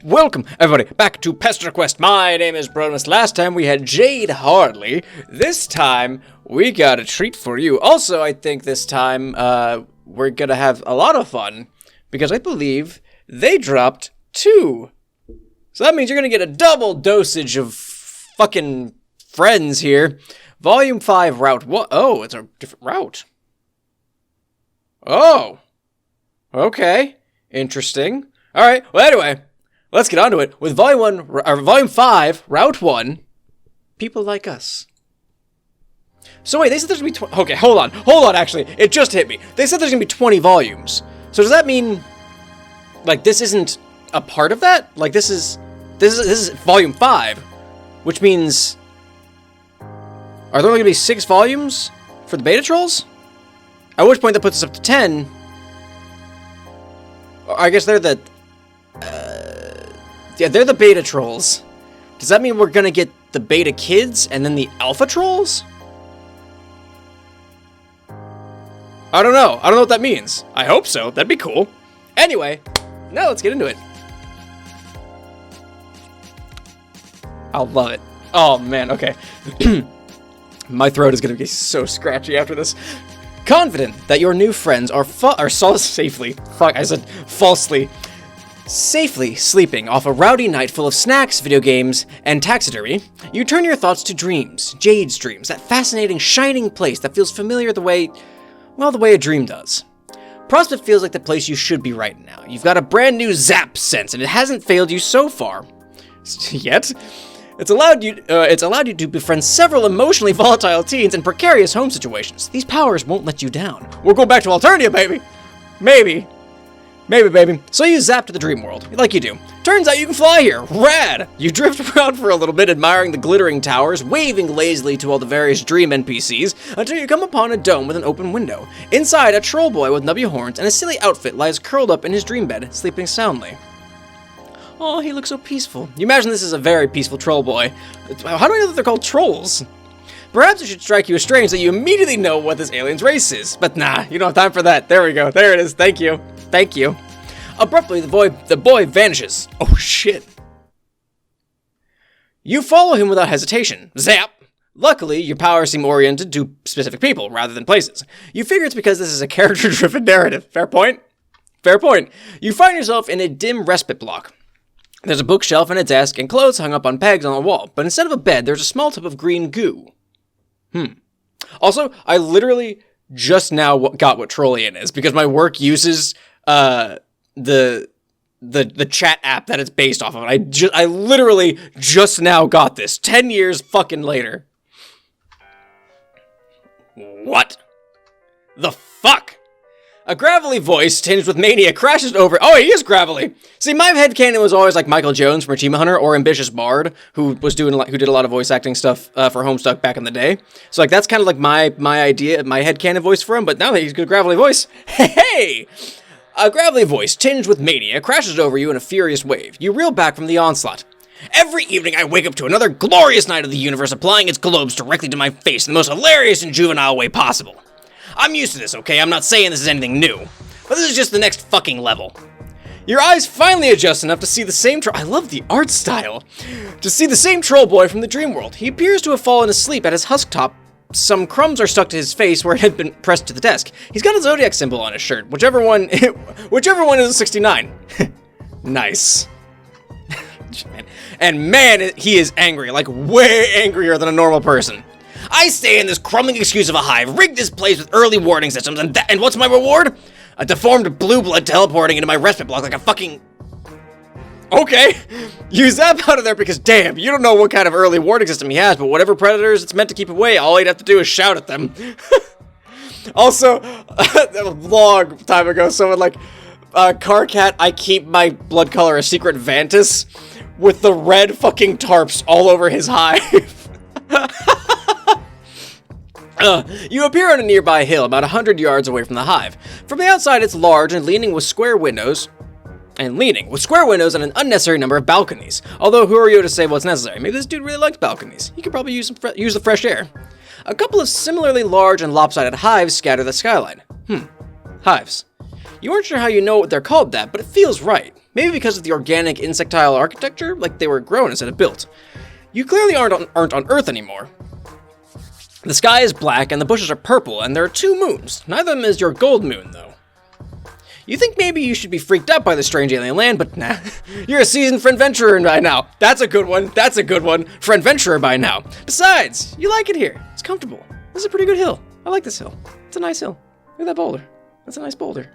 Welcome, everybody, back to Pesterquest. My name is Bronus. Last time we had Jade Hardley. This time, we got a treat for you. Also, I think this time, we're gonna have a lot of fun, because I believe they dropped 2. So that means you're gonna get a double dosage of fucking friends here. Volume 5, Route 1. Oh, it's a different route. Oh. Okay. Interesting. Alright, well anyway, let's get on to it with Volume 5, Route 1, People Like Us. So wait, they said there's gonna be okay, hold on, actually, it just hit me. They said there's gonna be 20 volumes. So does that mean, like, this isn't a part of that? Like, this is Volume 5, which means, are there only gonna be 6 volumes for the beta trolls? At which point that puts us up to 10. I guess they're the, yeah, they're the beta trolls. Does that mean we're gonna get the beta kids and then the alpha trolls? I don't know. I don't know what that means. I hope so. That'd be cool. Anyway, now let's get into it. I'll love it. Oh, man. Okay. My throat is gonna be so scratchy after this. Confident that your new friends are safely sleeping off a rowdy night full of snacks, video games, and taxidermy, you turn your thoughts to dreams, Jade's dreams, that fascinating, shining place that feels familiar the way a dream does. Prospect feels like the place you should be right now. You've got a brand new zap sense, and it hasn't failed you so far. Yet. It's allowed you to befriend several emotionally volatile teens in precarious home situations. These powers won't let you down. We'll go back to Alternia, baby! Maybe, baby. So you zap to the dream world, like you do. Turns out you can fly here. Rad! You drift around for a little bit, admiring the glittering towers, waving lazily to all the various dream NPCs, until you come upon a dome with an open window. Inside, a troll boy with nubby horns and a silly outfit lies curled up in his dream bed, sleeping soundly. Oh, he looks so peaceful. You imagine this is a very peaceful troll boy. How do I know that they're called trolls? Perhaps it should strike you as strange that you immediately know what this alien's race is. But nah, you don't have time for that. There we go. There it is. Thank you. Thank you. Abruptly, the boy vanishes. Oh, shit. You follow him without hesitation. Zap! Luckily, your powers seem oriented to specific people rather than places. You figure it's because this is a character-driven narrative. Fair point? Fair point. You find yourself in a dim respite block. There's a bookshelf and a desk and clothes hung up on pegs on the wall, but instead of a bed, there's a small tub of green goo. Also, I literally just now got what Trollian is, because my work uses, the chat app that it's based off of. I literally just now got this, 10 years fucking later. What the fuck? A gravelly voice, tinged with mania, crashes over. Oh, he is gravelly. See, my headcanon was always like Michael Jones from Achievement Hunter, or Ambitious Bard, who did a lot of voice acting stuff for Homestuck back in the day. So like that's kind of like my idea, my headcanon voice for him. But now that he's got a gravelly voice, hey! A gravelly voice, tinged with mania, crashes over you in a furious wave. You reel back from the onslaught. Every evening I wake up to another glorious night of the universe applying its globes directly to my face in the most hilarious and juvenile way possible. I'm used to this, okay? I'm not saying this is anything new. But this is just the next fucking level. Your eyes finally adjust enough to see the same I love the art style. To see the same troll boy from the dream world. He appears to have fallen asleep at his husk top. Some crumbs are stuck to his face where it had been pressed to the desk. He's got a zodiac symbol on his shirt. Whichever one is a 69. Nice. And man, he is angry. Like, way angrier than a normal person. I stay in this crumbling excuse of a hive, rig this place with early warning systems, and what's my reward? A deformed blue blood teleporting into my respite block like a fucking... Okay, you zap out of there because, damn, you don't know what kind of early warning system he has, but whatever predators it's meant to keep away, all he'd have to do is shout at them. Also, a long time ago, someone like, Karkat, I keep my blood color a secret Vantas, with the red fucking tarps all over his hive. You appear on a nearby hill about 100 yards away from the hive. From the outside, it's large and leaning with square windows and an unnecessary number of balconies. Although, who are you to say what's necessary? Maybe this dude really likes balconies. He could probably use the fresh air. A couple of similarly large and lopsided hives scatter the skyline. Hives. You aren't sure how you know what they're called that, but it feels right. Maybe because of the organic insectile architecture, like they were grown instead of built. You clearly aren't on Earth anymore. The sky is black and the bushes are purple, and there are 2 moons. Neither of them is your gold moon, though. You think maybe you should be freaked out by this strange alien land, but nah. You're a seasoned friend-venturer by now. That's a good one. That's a good one. Friend-venturer by now. Besides, you like it here. It's comfortable. This is a pretty good hill. I like this hill. It's a nice hill. Look at that boulder. That's a nice boulder.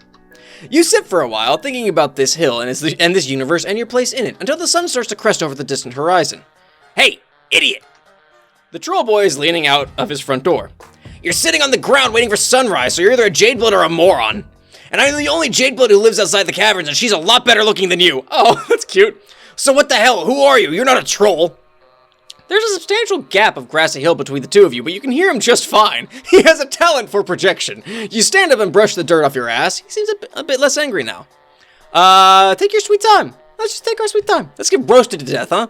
You sit for a while, thinking about this hill and this universe and your place in it, until the sun starts to crest over the distant horizon. Hey, idiot! The troll boy is leaning out of his front door. You're sitting on the ground waiting for sunrise, so you're either a Jadeblood or a moron. And I'm the only Jadeblood who lives outside the caverns, and she's a lot better looking than you. Oh, that's cute. So what the hell? Who are you? You're not a troll. There's a substantial gap of grassy hill between the 2 of you, but you can hear him just fine. He has a talent for projection. You stand up and brush the dirt off your ass. He seems a bit less angry now. Take your sweet time. Let's just take our sweet time. Let's get roasted to death, huh?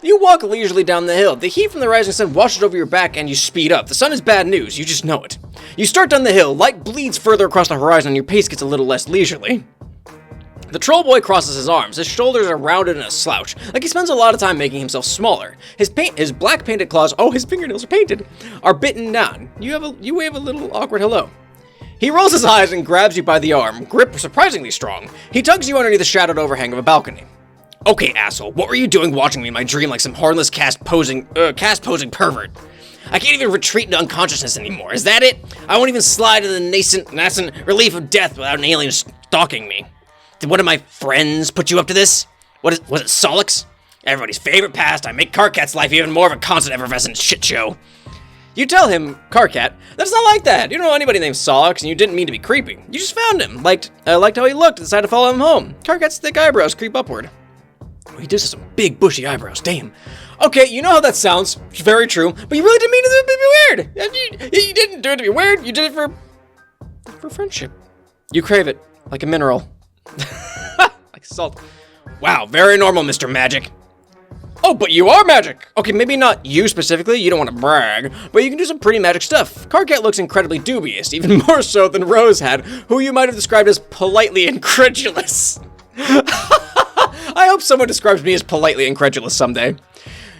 You walk leisurely down the hill. The heat from the rising sun washes over your back and you speed up. The sun is bad news, you just know it. You start down the hill, light bleeds further across the horizon and your pace gets a little less leisurely. The troll boy crosses his arms. His shoulders are rounded in a slouch, like he spends a lot of time making himself smaller. His black painted claws, oh, his fingernails are painted, are bitten down. You wave a little awkward hello. He rolls his eyes and grabs you by the arm, grip surprisingly strong. He tugs you underneath the shadowed overhang of a balcony. Okay, asshole, what were you doing watching me in my dream like some hornless cast-posing pervert? I can't even retreat into unconsciousness anymore, is that it? I won't even slide into the nascent relief of death without an alien stalking me. Did one of my friends put you up to this? Was it Solix? Everybody's favorite pastime, make Karkat's life even more of a constant effervescent shit show. You tell him, Karkat, that's not like that. You don't know anybody named Solix, and you didn't mean to be creepy. You just found him, liked how he looked, and decided to follow him home. Karkat's thick eyebrows creep upward. He does have some big bushy eyebrows, damn. Okay, you know how that sounds. It's very true, but you really didn't mean it to be weird. You didn't do it to be weird, you did it for friendship. You crave it, like a mineral. Like salt. Wow, very normal, Mr. Magic. Oh, but you are magic! Okay, maybe not you specifically, you don't want to brag, but you can do some pretty magic stuff. Karkat looks incredibly dubious, even more so than Rose had, who you might have described as politely incredulous. I hope someone describes me as politely incredulous someday.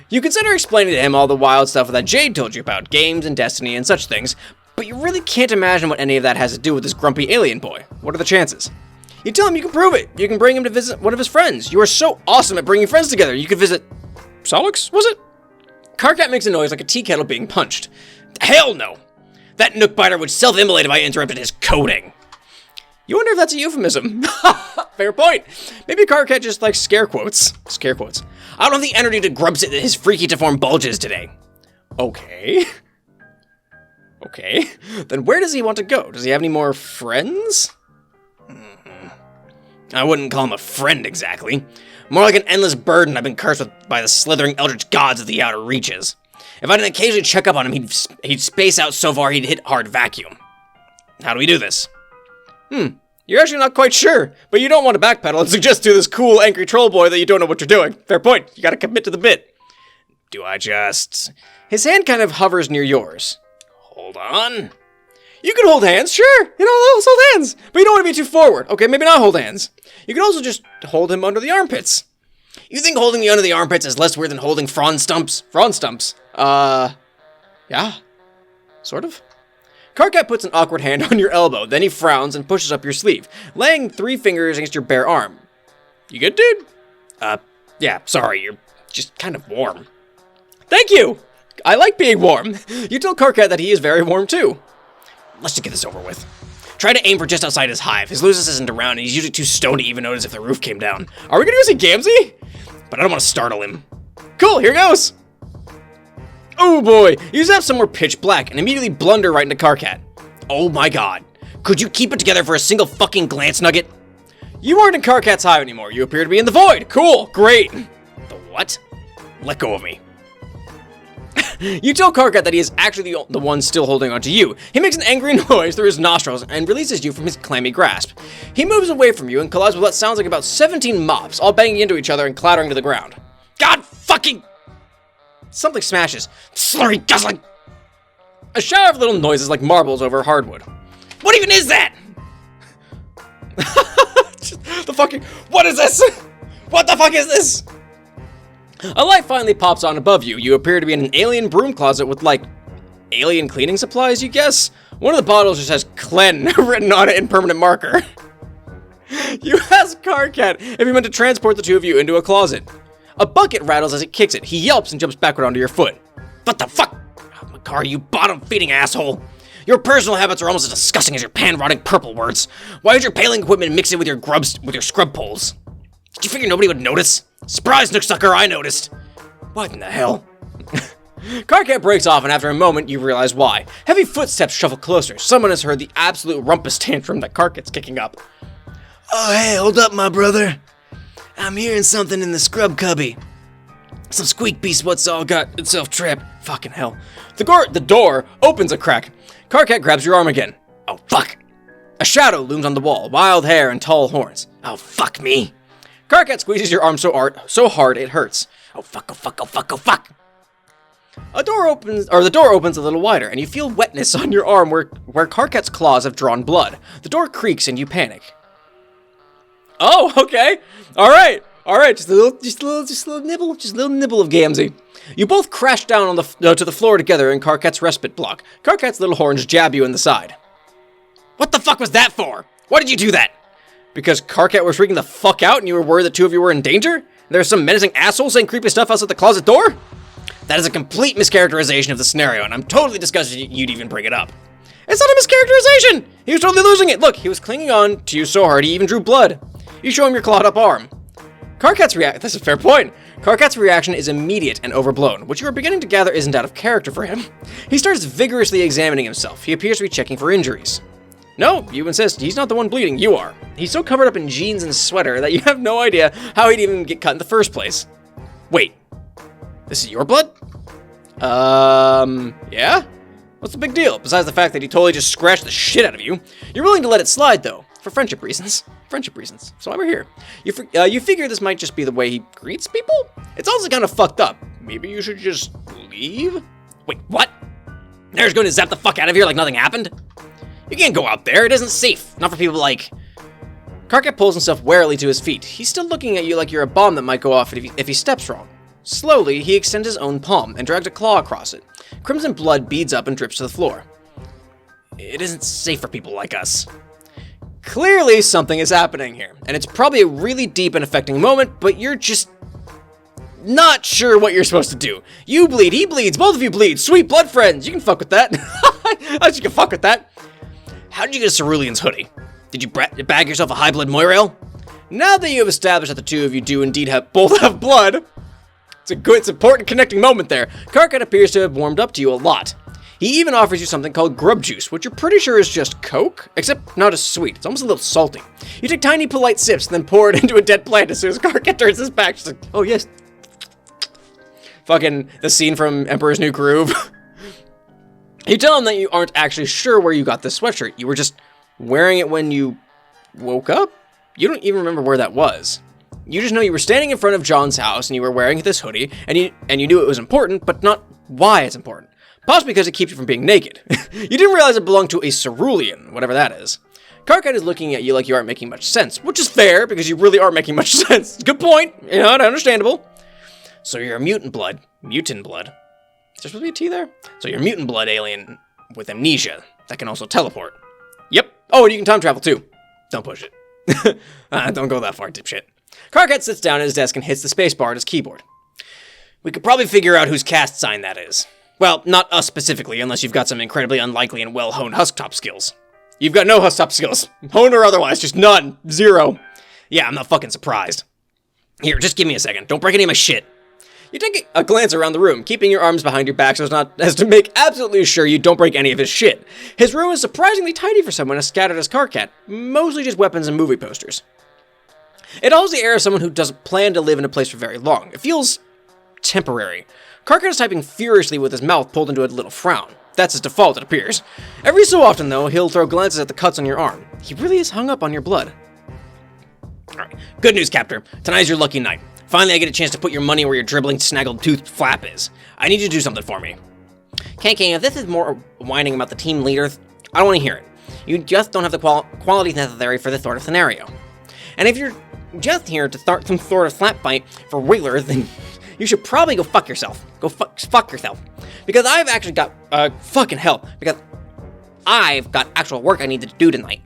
You consider explaining to him all the wild stuff that Jade told you about, games and destiny and such things, but you really can't imagine what any of that has to do with this grumpy alien boy. What are the chances? You tell him you can prove it. You can bring him to visit one of his friends. You are so awesome at bringing friends together. You could visit... Solix, was it? Karkat makes a noise like a tea kettle being punched. Hell no! That nookbiter would self-immolate if I interrupted his coding. You wonder if that's a euphemism. Fair point. Maybe Karkat just likes scare quotes. Scare quotes. I don't have the energy to grub sit his freaky deformed bulges today. Okay. Okay. Then where does he want to go? Does he have any more friends? I wouldn't call him a friend exactly. More like an endless burden I've been cursed with by the slithering eldritch gods of the outer reaches. If I didn't occasionally check up on him, he'd space out so far he'd hit hard vacuum. How do we do this? You're actually not quite sure, but you don't want to backpedal and suggest to this cool, angry troll boy that you don't know what you're doing. Fair point. You gotta commit to the bit. Do I just... His hand kind of hovers near yours. Hold on. You can hold hands, sure. Let's hold hands. But you don't want to be too forward. Okay, maybe not hold hands. You can also just hold him under the armpits. You think holding me under the armpits is less weird than holding frond stumps? Frond stumps? Yeah. Sort of. Karkat puts an awkward hand on your elbow, then he frowns and pushes up your sleeve, laying 3 fingers against your bare arm. You good, dude? Yeah, sorry, you're just kind of warm. Thank you! I like being warm. You tell Karkat that he is very warm, too. Let's just get this over with. Try to aim for just outside his hive. His Lucis isn't around, and he's usually too stoned to even notice if the roof came down. Are we gonna go see Gamzee? But I don't want to startle him. Cool, here goes! Oh boy, you zap somewhere pitch black and immediately blunder right into Karkat. Oh my god. Could you keep it together for a single fucking glance nugget? You aren't in Karkat's hive anymore. You appear to be in the void. Cool, great. The what? Let go of me. You tell Karkat that he is actually the one still holding onto you. He makes an angry noise through his nostrils and releases you from his clammy grasp. He moves away from you and collides with what sounds like about 17 mops, all banging into each other and clattering to the ground. God fucking... Something smashes. Slurry guzzling. A shower of little noises like marbles over hardwood. What even is that? The fucking... What is this? What the fuck is this? A light finally pops on above you. You appear to be in an alien broom closet with, like, alien cleaning supplies, you guess? One of the bottles just has Clen written on it in permanent marker. You ask Karkat if he meant to transport the two of you into a closet. A bucket rattles as it kicks it. He yelps and jumps backward onto your foot. What the fuck? Oh, Makar, you bottom-feeding asshole. Your personal habits are almost as disgusting as your pan-rotting purple words. Why did your paling equipment mix in with your scrub poles? Did you figure nobody would notice? Surprise, Nooksucker, I noticed. What in the hell? Karkat breaks off, and after a moment, you realize why. Heavy footsteps shuffle closer. Someone has heard the absolute rumpus tantrum that Karkat's kicking up. Oh, hey, hold up, my brother. I'm hearing something in the scrub cubby. Some squeak beast what's all got itself trapped. Fucking hell. The door opens a crack. Karkat grabs your arm again. Oh, fuck. A shadow looms on the wall, wild hair and tall horns. Oh, fuck me. Karkat squeezes your arm so hard it hurts. Oh, fuck, oh, fuck, oh, fuck, oh, fuck. The door opens a little wider, and you feel wetness on your arm where Karkat's claws have drawn blood. The door creaks, and you panic. Oh, okay. All right. Just a little nibble of Gamzee. You both crash down to the floor together in Karkat's respite block. Karkat's little horns jab you in the side. What the fuck was that for? Why did you do that? Because Karkat was freaking the fuck out and you were worried the two of you were in danger? There's some menacing asshole saying creepy stuff outside the closet door? That is a complete mischaracterization of the scenario, and I'm totally disgusted you'd even bring it up. It's not a mischaracterization! He was totally losing it! Look, he was clinging on to you so hard he even drew blood. You show him your clawed up arm. That's a fair point. Karkat's reaction is immediate and overblown, which you are beginning to gather isn't out of character for him. He starts vigorously examining himself. He appears to be checking for injuries. No, you insist, he's not the one bleeding, you are. He's so covered up in jeans and sweater that you have no idea how he'd even get cut in the first place. Wait, this is your blood? Yeah? What's the big deal, besides the fact that he totally just scratched the shit out of you? You're willing to let it slide, though, for friendship reasons. So why we're here. You figure this might just be the way he greets people? It's also kind of fucked up. Maybe you should just leave? Wait, what? They're just going to zap the fuck out of here like nothing happened? You can't go out there, it isn't safe. Not for people like... Karkat pulls himself warily to his feet. He's still looking at you like you're a bomb that might go off if he steps wrong. Slowly, he extends his own palm and drags a claw across it. Crimson blood beads up and drips to the floor. It isn't safe for people like us. Clearly, something is happening here, and it's probably a really deep and affecting moment, but you're just not sure what you're supposed to do. You bleed, he bleeds, both of you bleed. Sweet blood friends, you can fuck with that. You can fuck with that. How did you get a Cerulean's hoodie? Did you bag yourself a high blood Moirail? Now that you have established that the two of you do indeed both have blood, it's an important connecting moment there. Karkat appears to have warmed up to you a lot. He even offers you something called grub juice, which you're pretty sure is just Coke, except not as sweet. It's almost a little salty. You take tiny, polite sips, then pour it into a dead plant as soon as Karkat turns his back. She's like, oh yes. Fucking the scene from Emperor's New Groove. You tell him that you aren't actually sure where you got this sweatshirt. You were just wearing it when you woke up? You don't even remember where that was. You just know you were standing in front of John's house and you were wearing this hoodie, and you knew it was important, but not why it's important. Possibly because it keeps you from being naked. You didn't realize it belonged to a cerulean, whatever that is. Karkat is looking at you like you aren't making much sense, which is fair, because you really aren't making much sense. Good point, understandable. So you're a mutant blood. Is there supposed to be a T there? So you're a mutant blood alien with amnesia that can also teleport. Yep. Oh, and you can time travel too. Don't push it. Don't go that far, dipshit. Karkat sits down at his desk and hits the spacebar at his keyboard. We could probably figure out whose caste sign that is. Well, not us specifically, unless you've got some incredibly unlikely and well-honed husktop skills. You've got no husktop skills. Honed or otherwise, just none. Zero. Yeah, I'm not fucking surprised. Here, just give me a second. Don't break any of my shit. You take a glance around the room, keeping your arms behind your back as to make absolutely sure you don't break any of his shit. His room is surprisingly tidy for someone as scattered as Karkat, mostly just weapons and movie posters. It holds the air of someone who doesn't plan to live in a place for very long. It feels temporary. Karkat is typing furiously with his mouth pulled into a little frown. That's his default, it appears. Every so often, though, he'll throw glances at the cuts on your arm. He really is hung up on your blood. Alright, good news, Captor. Tonight's your lucky night. Finally, I get a chance to put your money where your dribbling, snaggled-toothed flap is. I need you to do something for me. KK, if this is more whining about the team leader, I don't want to hear it. You just don't have the qualities necessary for this sort of scenario. And if you're just here to start some sort of slap fight for Whaler, then you should probably go fuck yourself. Go fuck yourself. Because I've actually got, fucking help. Because I've got actual work I need to do tonight.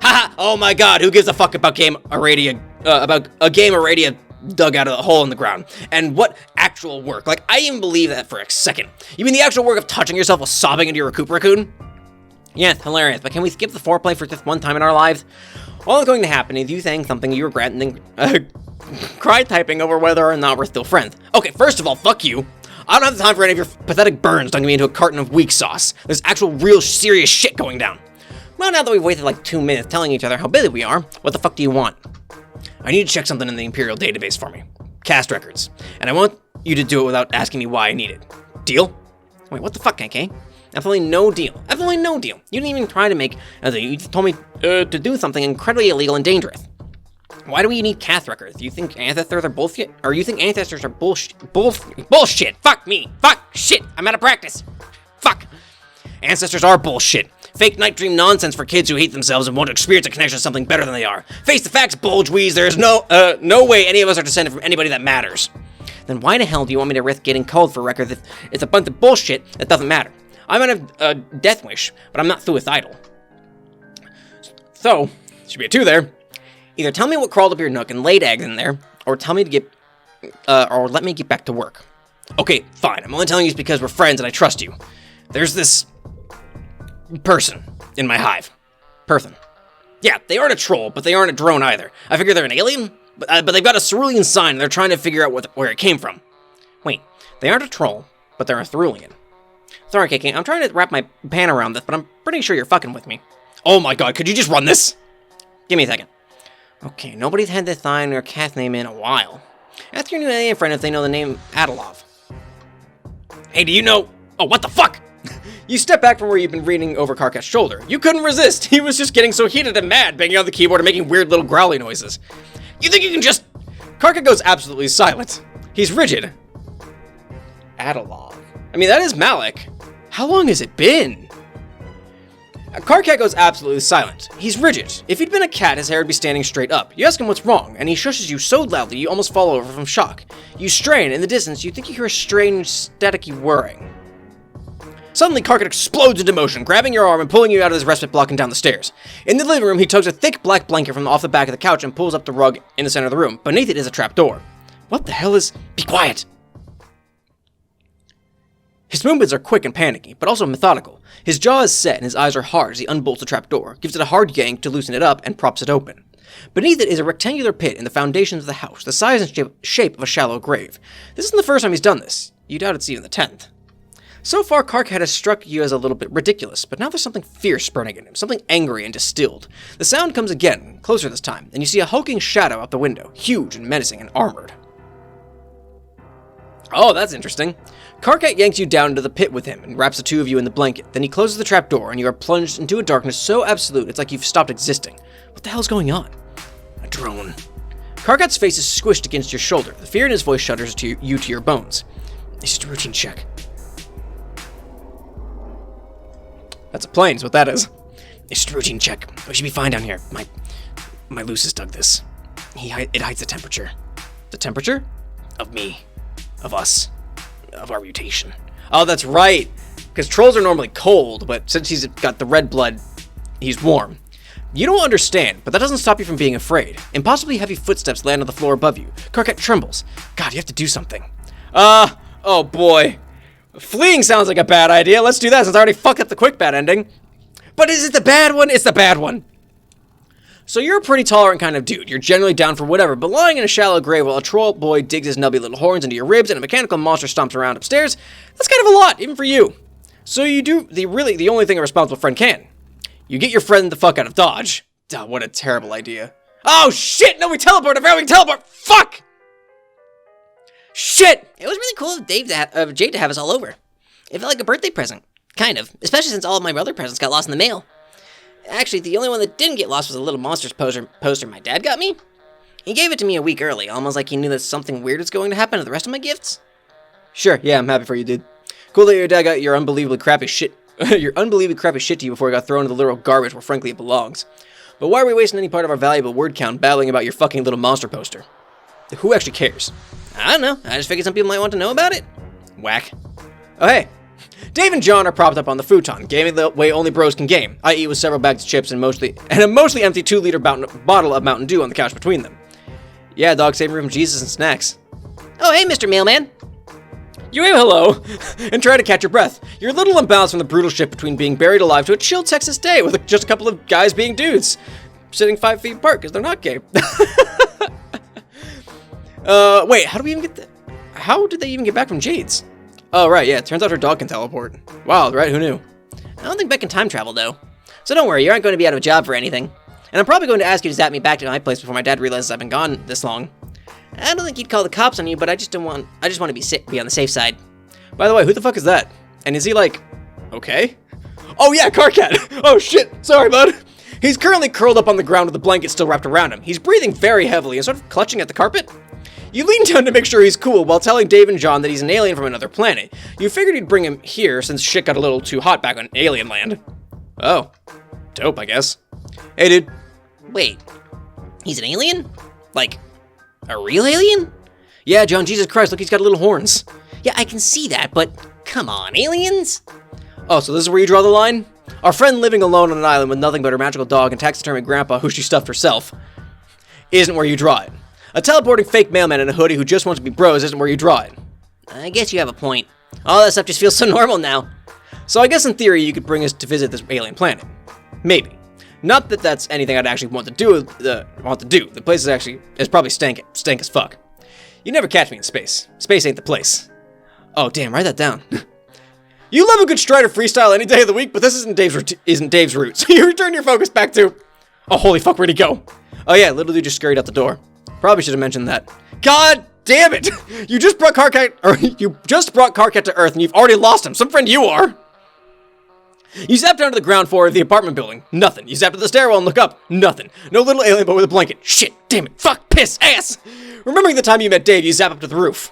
Haha, oh my god, who gives a fuck about about a game Aradia dug out of a hole in the ground? And what actual work? Like, I even believe that for a second. You mean the actual work of touching yourself while sobbing into your raccoon? Yes, hilarious, but can we skip the foreplay for just one time in our lives? All that's going to happen is you saying something you regret and then cry typing over whether or not we're still friends. Okay, first of all, fuck you. I don't have the time for any of your pathetic burns dunking me into a carton of weak sauce. There's actual real serious shit going down. Well, now that we've wasted like 2 minutes telling each other how busy we are, what the fuck do you want? I need to check something in the Imperial database for me. Cast records. And I want you to do it without asking me why I need it. Deal? Wait, what the fuck, KK? Absolutely no deal. Absolutely no deal. You didn't even try to make a deal. You just told me to do something incredibly illegal and dangerous. Why do we need cast records? Do you think ancestors are bullshit? Or you think ancestors are bullshit? Fuck me. Fuck. Shit. I'm out of practice. Fuck. Ancestors are bullshit. Fake night dream nonsense for kids who hate themselves and want to experience a connection to something better than they are. Face the facts, bulge-weeze. There is no way any of us are descended from anybody that matters. Then why the hell do you want me to risk getting called for records if it's a bunch of bullshit that doesn't matter? I might have a death wish, but I'm not suicidal. So, should be a 2 there. Either tell me what crawled up your nook and laid eggs in there, or tell me to get, or let me get back to work. Okay, fine. I'm only telling you this because we're friends and I trust you. There's this person in my hive. Person. Yeah, they aren't a troll, but they aren't a drone either. I figure they're an alien, but they've got a cerulean sign and they're trying to figure out where it came from. Wait, they aren't a troll, but they're a cerulean. Sorry, KK, I'm trying to wrap my pan around this, but I'm pretty sure you're fucking with me. Oh my god, could you just run this? Give me a second. Okay, nobody's had this sign or cast name in a while. Ask your new alien friend if they know the name Adalov. Hey, do you know... Oh, what the fuck? You step back from where you've been reading over Karkat's shoulder. You couldn't resist. He was just getting so heated and mad, banging on the keyboard and making weird little growly noises. You think you can just... Karkat goes absolutely silent. He's rigid. Adalov. I mean, that is Malik. How long has it been? Karkat goes absolutely silent. He's rigid. If he'd been a cat, his hair would be standing straight up. You ask him what's wrong, and he shushes you so loudly you almost fall over from shock. You strain. In the distance, you think you hear a strange, staticky whirring. Suddenly, Karkat explodes into motion, grabbing your arm and pulling you out of his respite block and down the stairs. In the living room, he tugs a thick black blanket from off the back of the couch and pulls up the rug in the center of the room. Beneath it is a trap door. What the hell is... Be quiet! His movements are quick and panicky, but also methodical. His jaw is set and his eyes are hard as he unbolts the trapdoor, gives it a hard yank to loosen it up, and props it open. Beneath it is a rectangular pit in the foundations of the house, the size and shape of a shallow grave. This isn't the first time he's done this. You doubt it's even the 10th. So far, Karkat has struck you as a little bit ridiculous, but now there's something fierce burning in him, something angry and distilled. The sound comes again, closer this time, and you see a hulking shadow out the window, huge and menacing and armored. Oh, that's interesting. Karkat yanks you down into the pit with him and wraps the two of you in the blanket. Then he closes the trapdoor and you are plunged into a darkness so absolute it's like you've stopped existing. What the hell's going on? A drone. Karkat's face is squished against your shoulder. The fear in his voice shudders you to your bones. It's just a routine check. That's a plane, is what that is. It's just a routine check. We should be fine down here. My Lucis dug this. It hides the temperature. The temperature? Of me. Of us. Of our mutation. Oh, that's right. Because trolls are normally cold, but since he's got the red blood, he's warm. You don't understand, but that doesn't stop you from being afraid. Impossibly heavy footsteps land on the floor above you. Karkat trembles. God, you have to do something. Oh boy. Fleeing sounds like a bad idea. Let's do that since I already fucked up the quick bad ending. But is it the bad one? It's the bad one. So you're a pretty tolerant kind of dude. You're generally down for whatever, but lying in a shallow grave while a troll boy digs his nubby little horns into your ribs and a mechanical monster stomps around upstairs, that's kind of a lot, even for you. So you do the only thing a responsible friend can. You get your friend the fuck out of Dodge. Duh, what a terrible idea. Oh shit, no, we teleported, we teleport, fuck! Shit! It was really cool of Jade to have us all over. It felt like a birthday present. Kind of. Especially since all of my other presents got lost in the mail. Actually, the only one that didn't get lost was a little Monsters poster my dad got me. He gave it to me a week early, almost like he knew that something weird was going to happen to the rest of my gifts. Sure, yeah, I'm happy for you, dude. Cool that your dad got your unbelievably crappy shit to you before it got thrown into the literal garbage where frankly it belongs. But why are we wasting any part of our valuable word count babbling about your fucking little monster poster? Who actually cares? I don't know. I just figured some people might want to know about it. Whack. Oh, hey. Dave and John are propped up on the futon, gaming the way only bros can game, i.e. with several bags of chips and a mostly empty 2-liter bottle of Mountain Dew on the couch between them. Yeah, dog, saving room from Jesus and snacks. Oh, hey, Mr. Mailman. You wave hello, and try to catch your breath. You're a little unbalanced from the brutal shift between being buried alive to a chill Texas day with just a couple of guys being dudes, sitting 5 feet apart because they're not gay. Wait, how did they even get back from Jade's? Oh, right, yeah, it turns out her dog can teleport. Wow, right, who knew? I don't think Beck can time travel, though. So don't worry, you aren't going to be out of a job for anything. And I'm probably going to ask you to zap me back to my place before my dad realizes I've been gone this long. I don't think he'd call the cops on you, but I just want to be on the safe side. By the way, who the fuck is that? And is he like, okay? Oh yeah, Karkat! Oh shit, sorry bud! He's currently curled up on the ground with the blanket still wrapped around him. He's breathing very heavily and sort of clutching at the carpet. You lean down to make sure he's cool while telling Dave and John that he's an alien from another planet. You figured you'd bring him here since shit got a little too hot back on alien land. Oh. Dope, I guess. Hey dude. Wait, he's an alien? Like, a real alien? Yeah, John, Jesus Christ, look, he's got little horns. Yeah, I can see that, but come on, aliens? Oh, so this is where you draw the line? Our friend living alone on an island with nothing but her magical dog and taxidermy grandpa who she stuffed herself isn't where you draw it. A teleporting fake mailman in a hoodie who just wants to be bros isn't where you draw it. I guess you have a point. All that stuff just feels so normal now. So I guess in theory you could bring us to visit this alien planet. Maybe. Not that that's anything I'd actually want to do. The place is probably stank as fuck. You never catch me in space. Space ain't the place. Oh damn, write that down. You love a good Strider freestyle any day of the week, but this isn't Dave's route. So you return your focus back to. Oh holy fuck, where'd he go? Oh yeah, little dude just scurried out the door. Probably should have mentioned that. God damn it! You just brought Karkat to Earth, and you've already lost him. Some friend you are. You zap down to the ground floor of the apartment building. Nothing. You zap to the stairwell and look up. Nothing. No little alien boy with a blanket. Shit. Damn it. Fuck. Piss. Ass. Remembering the time you met Dave, you zap up to the roof.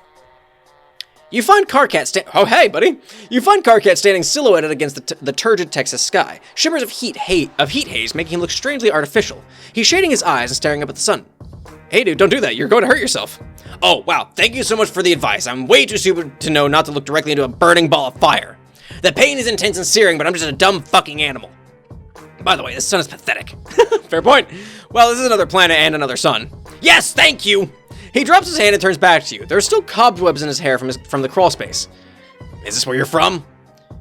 You find Karkat Oh, hey, buddy. You find Karkat standing silhouetted against the turgid Texas sky. Shimmers of heat haze making him look strangely artificial. He's shading his eyes and staring up at the sun. Hey, dude, don't do that. You're going to hurt yourself. Oh, wow. Thank you so much for the advice. I'm way too stupid to know not to look directly into a burning ball of fire. The pain is intense and searing, but I'm just a dumb fucking animal. By the way, this sun is pathetic. Fair point. Well, this is another planet and another sun. Yes, thank you! He drops his hand and turns back to you. There are still cobwebs in his hair from the crawl space. Is this where you're from?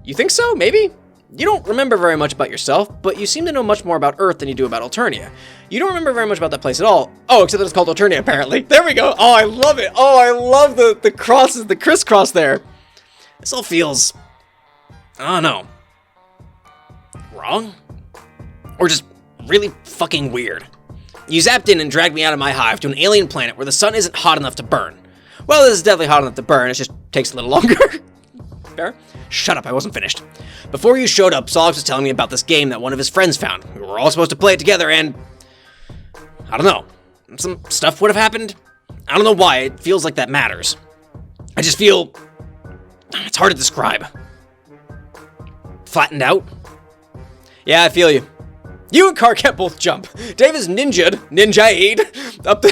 You think so? Maybe? You don't remember very much about yourself, but you seem to know much more about Earth than you do about Alternia. You don't remember very much about that place at all. Oh, except that it's called Alternia, apparently. There we go. Oh, I love it. Oh, I love the crosses, the crisscross there. This all feels... I don't know. Wrong? Or just really fucking weird. You zapped in and dragged me out of my hive to an alien planet where the sun isn't hot enough to burn. Well, this is definitely hot enough to burn, it just takes a little longer. Fair? Shut up, I wasn't finished. Before you showed up, Solix was telling me about this game that one of his friends found. We were all supposed to play it together and... I don't know. Some stuff would have happened. I don't know why, it feels like that matters. I just feel... It's hard to describe. Flattened out? Yeah, I feel you. You and Karkat both jump. Dave is ninja'd up the...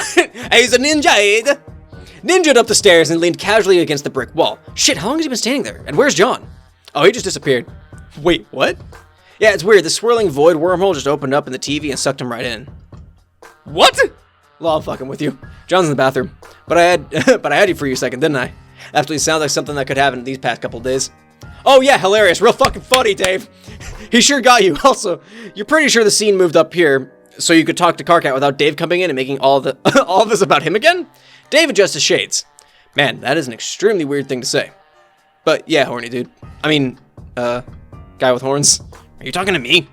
He's a ninja'd. Ninja'd up the stairs and leaned casually against the brick wall. Shit, how long has he been standing there? And where's John? Oh, he just disappeared. Wait, what? Yeah, it's weird. The swirling void wormhole just opened up in the TV and sucked him right in. What? Well, I'm fucking with you. John's in the bathroom. But I had you for you a second, didn't I? Absolutely sounds like something that could happen these past couple days. Oh yeah, hilarious. Real fucking funny, Dave. He sure got you. Also, you're pretty sure the scene moved up here so you could talk to Karkat without Dave coming in and making all of this about him again? Dave adjusts his shades. Man, that is an extremely weird thing to say. But yeah, horny dude. I mean, guy with horns. Are you talking to me?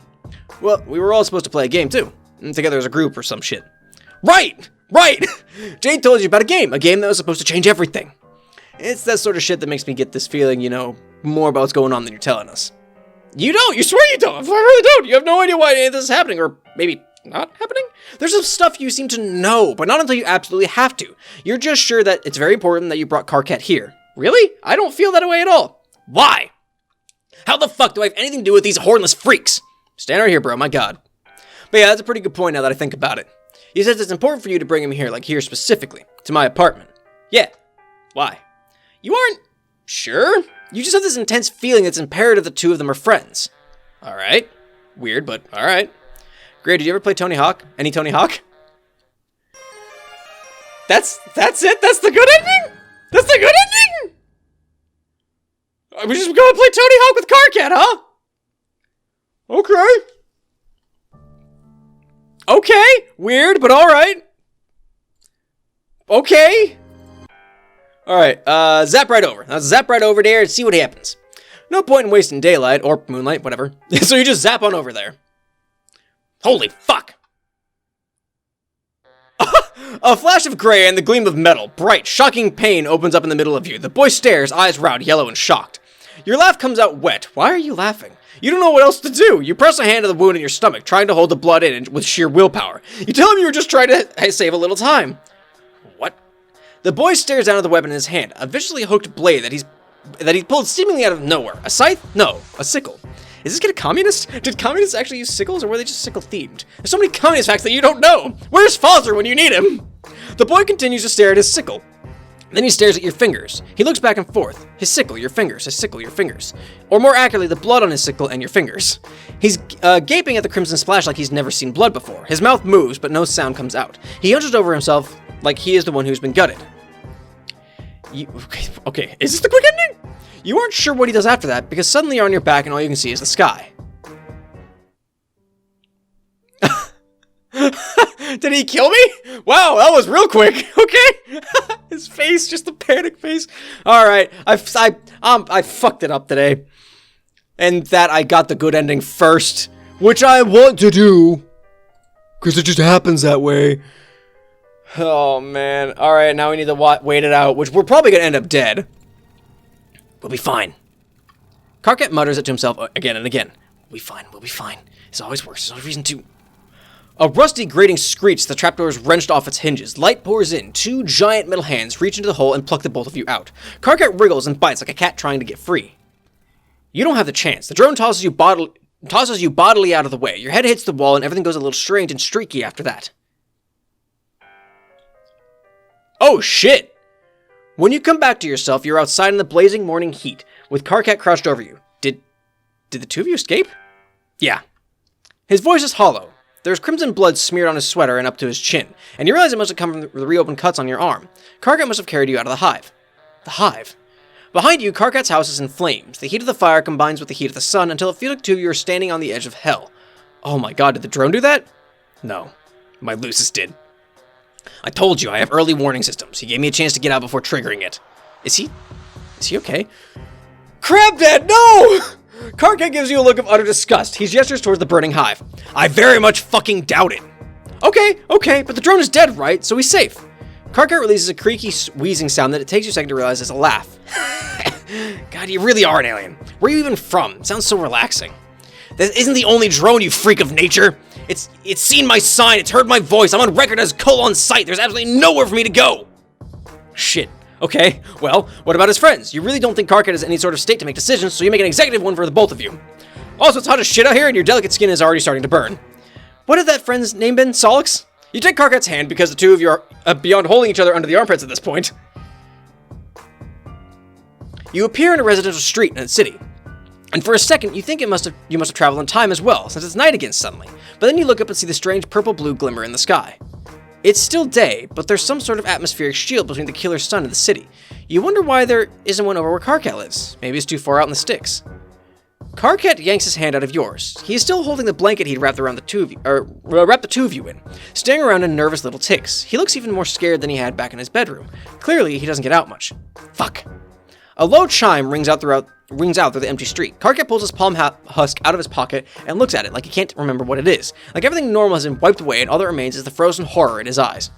Well, we were all supposed to play a game too. Together as a group or some shit. Right! Jade told you about a game that was supposed to change everything. It's that sort of shit that makes me get this feeling, you know, more about what's going on than you're telling us. You don't! You swear you don't! I really don't! You have no idea why any of this is happening, or maybe not happening? There's some stuff you seem to know, but not until you absolutely have to. You're just sure that it's very important that you brought Karkat here. Really? I don't feel that way at all. Why? How the fuck do I have anything to do with these hornless freaks? Stand right here, bro, my god. But yeah, that's a pretty good point now that I think about it. He says it's important for you to bring him here, like here specifically, to my apartment. Yeah. Why? You aren't sure? You just have this intense feeling it's imperative the two of them are friends. Alright. Weird, but alright. Great, did you ever play Tony Hawk? Any Tony Hawk? That's it? That's the good ending? That's the good ending? We just gonna play Tony Hawk with Karkat, huh? Okay. Okay. Weird, but alright. Okay. Alright, zap right over. Now zap right over there and see what happens. No point in wasting daylight, or moonlight, whatever. So you just zap on over there. Holy fuck! A flash of gray and the gleam of metal. Bright, shocking pain opens up in the middle of you. The boy stares, eyes round, yellow and shocked. Your laugh comes out wet. Why are you laughing? You don't know what else to do. You press a hand to the wound in your stomach, trying to hold the blood in with sheer willpower. You tell him you were just trying to save a little time. What? The boy stares down at the weapon in his hand, a viciously hooked blade that he pulled seemingly out of nowhere. A scythe? No, a sickle. Is this kid a communist? Did communists actually use sickles, or were they just sickle themed? There's so many communist facts that you don't know. Where's Foster when you need him? The boy continues to stare at his sickle. Then he stares at your fingers. He looks back and forth. His sickle, your fingers. His sickle, your fingers. Or more accurately, the blood on his sickle and your fingers. He's gaping at the crimson splash like he's never seen blood before. His mouth moves, but no sound comes out. He hunches over himself like he is the one who's been gutted. Okay, is this the quick ending? You aren't sure what he does after that, because suddenly you're on your back and all you can see is the sky. Did he kill me? Wow, that was real quick. Okay. His face, just a panic face. Alright, I fucked it up today. And that I got the good ending first, which I want to do, because it just happens that way. Oh, man. Alright, now we need to wait it out, which we're probably going to end up dead. We'll be fine. Karkat mutters it to himself again and again. We'll be fine, we'll be fine. This always works, there's no reason to... A rusty grating screech, the trapdoor is wrenched off its hinges. Light pours in. Two giant metal hands reach into the hole and pluck the both of you out. Karkat wriggles and bites like a cat trying to get free. You don't have the chance. The drone tosses you bodily out of the way. Your head hits the wall and everything goes a little strange and streaky after that. Oh shit! When you come back to yourself, you're outside in the blazing morning heat, with Karkat crouched over you. Did the two of you escape? Yeah. His voice is hollow. There's crimson blood smeared on his sweater and up to his chin, and you realize it must have come from the reopened cuts on your arm. Karkat must have carried you out of the hive. The hive. Behind you, Karkat's house is in flames. The heat of the fire combines with the heat of the sun until it feels like two of you are standing on the edge of hell. Oh my god, did the drone do that? No. My Lucis did. I told you, I have early warning systems. He gave me a chance to get out before triggering it. Is he okay? Crab Dad, no! Karkat gives you a look of utter disgust. He gestures towards the burning hive. I very much fucking doubt it. Okay, but the drone is dead, right? So he's safe. Karkat releases a creaky, wheezing sound that it takes you a second to realize is a laugh. God, you really are an alien. Where are you even from? It sounds so relaxing. That isn't the only drone, you freak of nature. It's seen my sign, it's heard my voice. I'm on record as on site. There's absolutely nowhere for me to go. Shit. Okay, well, what about his friends? You really don't think Karkat is in any sort of state to make decisions, so you make an executive one for the both of you. Also, it's hot as shit out here, and your delicate skin is already starting to burn. What had that friend's name been? Solix? You take Karkat's hand because the two of you are beyond holding each other under the armpits at this point. You appear in a residential street in a city. And for a second, you think you must have traveled in time as well, since it's night again suddenly. But then you look up and see the strange purple-blue glimmer in the sky. It's still day, but there's some sort of atmospheric shield between the killer sun and the city. You wonder why there isn't one over where Karkat lives. Maybe it's too far out in the sticks. Karkat yanks his hand out of yours. He is still holding the blanket he'd wrapped around the two of you, wrapped the two of you in, staring around in nervous little ticks. He looks even more scared than he had back in his bedroom. Clearly, he doesn't get out much. Fuck. A low chime rings out through the empty street. Karkat pulls his palm husk out of his pocket and looks at it like he can't remember what it is. Like everything normal has been wiped away and all that remains is the frozen horror in his eyes.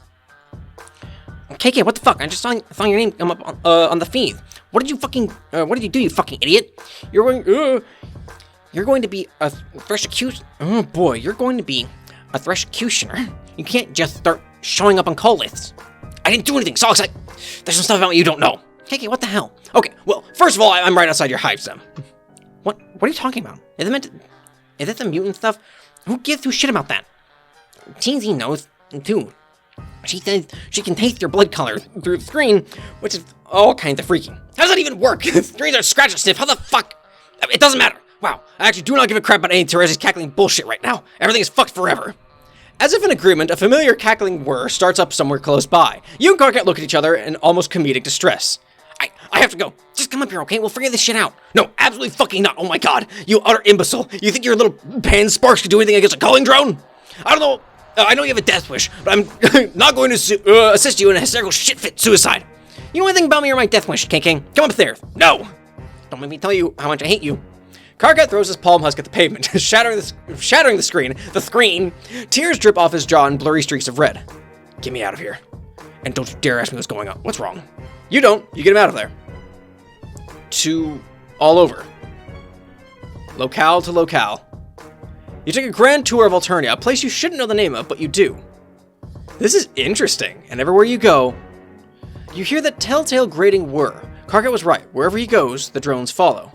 KK, what the fuck? I just saw your name come up on the feed. What did you do, you fucking idiot? You're going to be a thresh-executioner. Oh boy, you're going to be a thresh-executioner. You can't just start showing up on call lists. I didn't do anything, so excited. There's some stuff about me you don't know. KK, what the hell? Okay, well, first of all, I'm right outside your hive sim. What are you talking about? Is that the mutant stuff? Who gives a shit about that? Cheesy knows, too. She says she can taste your blood color through the screen, which is all kinds of freaky. How does that even work? The screens are scratch and sniff. How the fuck? It doesn't matter. Wow, I actually do not give a crap about any Teresa's cackling bullshit right now. Everything is fucked forever. As if in agreement, a familiar cackling whir starts up somewhere close by. You and Karkat look at each other in almost comedic distress. I have to go. Just come up here, okay? We'll figure this shit out. No, absolutely fucking not. Oh my god, you utter imbecile. You think your little pan sparks could do anything against a culling drone? I don't know. I know you have a death wish, but I'm not going to assist you in a hysterical shit-fit suicide. You know anything about me or my death wish, King? Come upstairs. No. Don't make me tell you how much I hate you. Karkat throws his palm husk at the pavement, shattering the screen. The screen. Tears drip off his jaw in blurry streaks of red. Get me out of here. And don't you dare ask me what's going on. What's wrong? You don't. You get him out of there. To all over. Locale to locale. You take a grand tour of Alternia, a place you shouldn't know the name of, but you do. This is interesting, and everywhere you go, you hear that telltale grating whir. Karkat was right. Wherever he goes, the drones follow.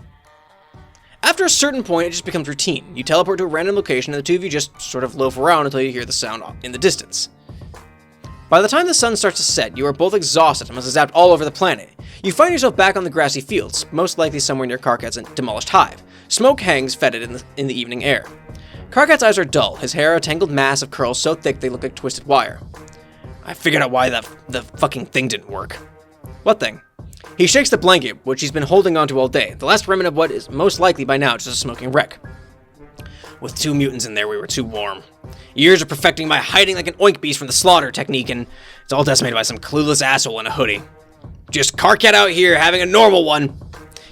After a certain point, it just becomes routine. You teleport to a random location, and the two of you just sort of loaf around until you hear the sound in the distance. By the time the sun starts to set, you are both exhausted and must have zapped all over the planet. You find yourself back on the grassy fields, most likely somewhere near Karkat's demolished hive. Smoke hangs fetid in the evening air. Karkat's eyes are dull, his hair a tangled mass of curls so thick they look like twisted wire. I figured out why the fucking thing didn't work. What thing? He shakes the blanket, which he's been holding onto all day, the last remnant of what is most likely by now just a smoking wreck. With 2 mutants in there, we were too warm. Years of perfecting my hiding like an oink beast from the slaughter technique, and it's all decimated by some clueless asshole in a hoodie. Just Karkat out here having a normal one.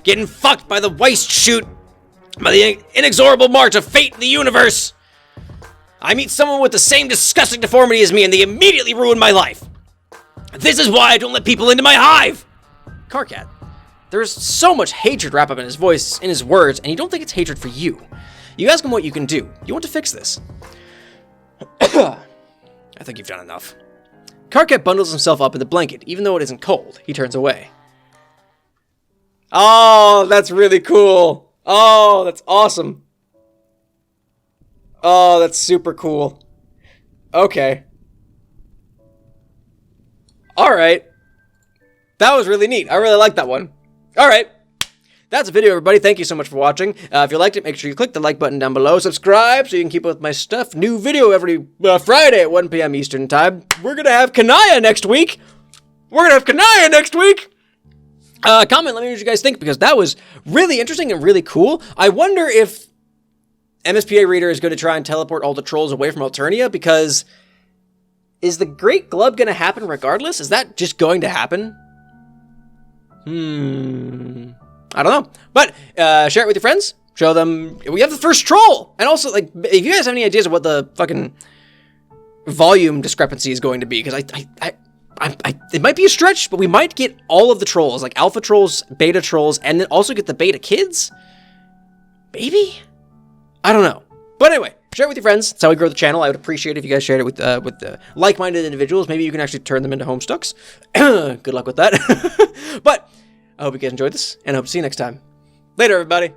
Getting fucked by the waste chute. By the inexorable march of fate in the universe. I meet someone with the same disgusting deformity as me, and they immediately ruin my life. This is why I don't let people into my hive. Karkat, there's so much hatred wrapped up in his voice, in his words, and you don't think it's hatred for you. You ask him what you can do. You want to fix this. I think you've done enough. Karkat bundles himself up in the blanket. Even though it isn't cold, he turns away. Oh, that's really cool. Oh, that's awesome. Oh, that's super cool. Okay. Alright. That was really neat. I really like that one. Alright. That's a video, everybody. Thank you so much for watching. If you liked it, make sure you click the like button down below. Subscribe so you can keep up with my stuff. New video every Friday at 1 p.m. Eastern Time. We're going to have Kanaya next week. Comment, let me know what you guys think, because that was really interesting and really cool. I wonder if MSPA Reader is going to try and teleport all the trolls away from Alternia, because is the Great Glub going to happen regardless? Is that just going to happen? I don't know. But share it with your friends. Show them we have the first troll. And also, like, if you guys have any ideas of what the fucking volume discrepancy is going to be, because it might be a stretch, but we might get all of the trolls, like alpha trolls, beta trolls, and then also get the beta kids? Maybe? I don't know. But anyway, share it with your friends. That's how we grow the channel. I would appreciate it if you guys shared it with like-minded individuals. Maybe you can actually turn them into Homestucks. Good luck with that. But I hope you guys enjoyed this, and I hope to see you next time. Later, everybody.